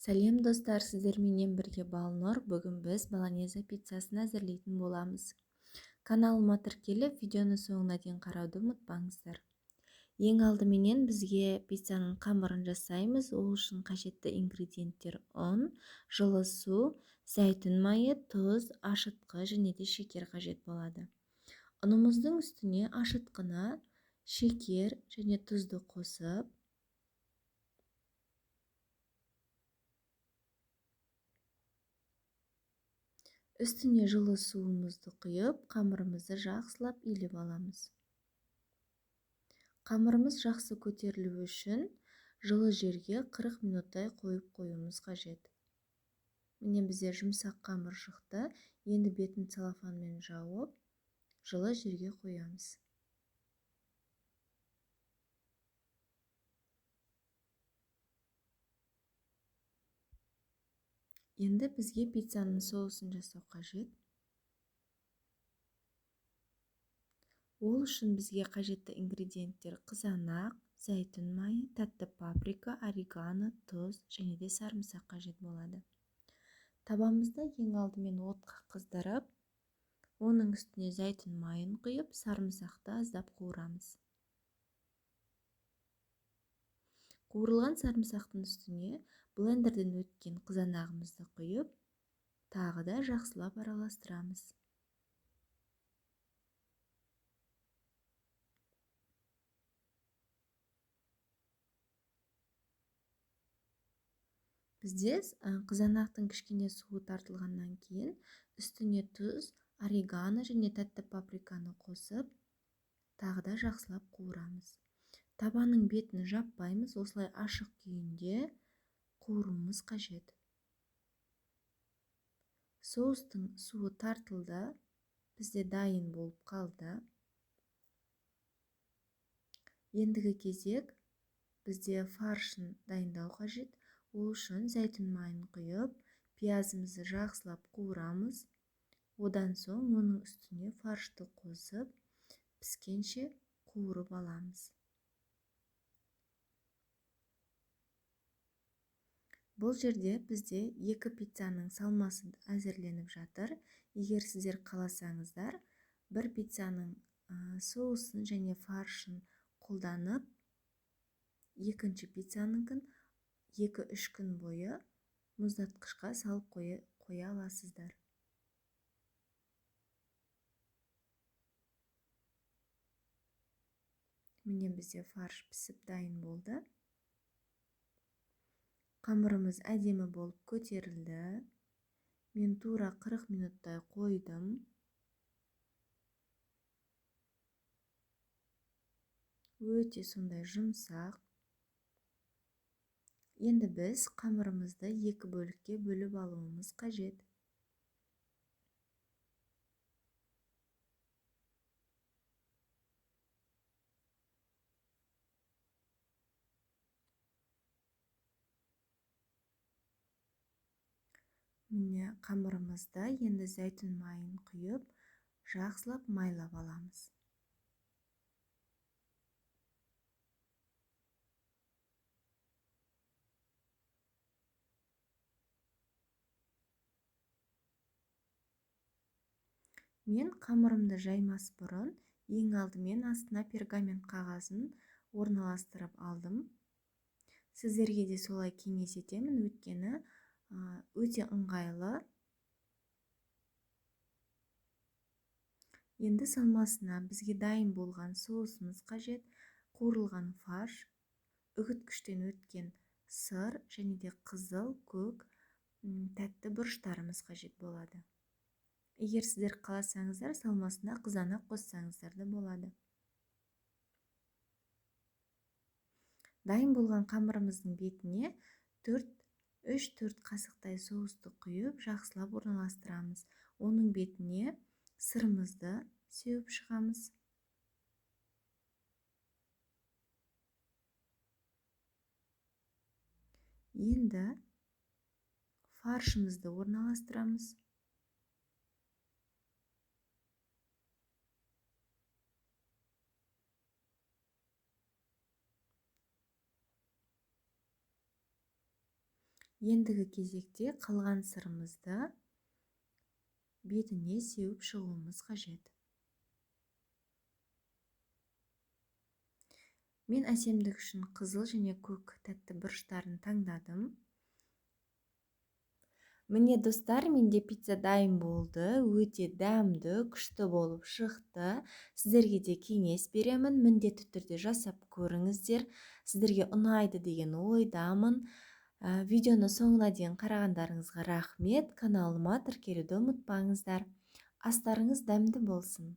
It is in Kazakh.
Сәлем достар, сіздер менен бірге Балнұр. Бүгін біз болонеза пиццасын әзірлейтін боламыз. Каналыма тіркеліп, видеоны соңына дейін қарауды ұмытпаңыздар. Ең алдыменен бізге пиццаның қамырын жасаймыз. Ол үшін қажетті ингредиенттер: ұн, жылы су, зәйтүн майы, тұз, ашытқы және де шекер қажет болады. Ұнымыздың үстіне ашытқыны, шекер және тұзды қосып, үстіне жылы суымызды құйып, қамырымызды жақсылап илеп аламыз. Қамырымыз жақсы көтерілу үшін жылы жерге 40 минуттай қойып қоюымыз қажет. Міне бізде жұмсақ қамыр шықты. Енді бетін целлофанмен жауып, жылы жерге қоямыз. Енді бізге пиццаның соусын жасау қажет. Ол үшін бізге қажетті ингредиенттер: қызанақ, зәйтүн майы, тәтті паприка, орегано, тұз және де сарымсақ қажет болады. Табамызды ең алдымен отқа қыздырып, оның үстіне зәйтүн майын құйып, сарымсақты аздап қуырамыз. Қуырылған сарымсақтың үстіне блендерден өткен қызанағымызды құйып, тағы да жақсылап араластырамыз. Бізде қызанақтың кішкене суы тартылғаннан кейін үстіне тұз, орегано және тәтті паприканы қосып, тағы да жақсылап қуырамыз. Табаның бетін жаппаймыз, осылай ашық күйінде қуыруымыз қажет. Соустың суы тартылды, бізде дайын болып қалды. Ендігі кезек бізде фаршын дайындау қажет. Ол үшін зәйтүн майын құйып, пиязымызды жақсылап қуырамыз. Одан соң оның үстіне фаршты қосып, піскенше қуырып аламыз. Бұл жерде бізде екі пиццаның салмасы әзірленіп жатыр. Егер сіздер қаласаңыздар, бір пиццаның соусын және фаршын қолданып, екінші пиццаныңкін 2-3 күн бойы мұздатқышқа салып қоя аласыздар. Міне бізде фарш пісіп дайын болды. Қамырымыз әдемі болып көтерілді. Мен тура 40 минуттай қойдым. Өте сондай жұмсақ. Енді біз қамырымызды 2 бөлікке бөліп алуымыз қажет. Міне қамырымызды енді зәйтүн майын құйып, жақсылап майлап аламыз. Мен қамырымды жаймас бұрын, ең алдымен астына пергамент қағазын орналастырып алдым. Сіздерге де солай кеңес етемін, өйткені өте ыңғайлы. Енді салмасына бізге дайын болған соусымыз қажет: қуырылған фарш, үгіткіштен өткен сыр және де қызыл, көк, тәтті бұрыштарымыз қажет болады. Егер сіздер қаласаңыздар, салмасына қызанақ қоссаңыздар да болады. Дайын болған қамырымыздың бетіне 3-4 қасықтай соусты құйып, жақсылап орналастырамыз. Оның бетіне сырымызды сеуіп шығамыз. Енді фаршымызды орналастырамыз. Ендігі кезекте қалған сырымызды бетіне сеуіп шығуымыз қажет. Мен әсемдік үшін қызыл және көк тәтті бұрыштарын таңдадым. Міне достар, менде пицца дайын болды. Өте дәмді, күшті болып шықты. Сіздерге де кеңес беремін. Міндетті түрде жасап көріңіздер. Сіздерге ұнайды деген ойдамын. Видеоны соңына дейін қарағандарыңызға рахмет. Каналыма тіркелуді ұмытпаңыздар. Астарыңыз дәмді болсын.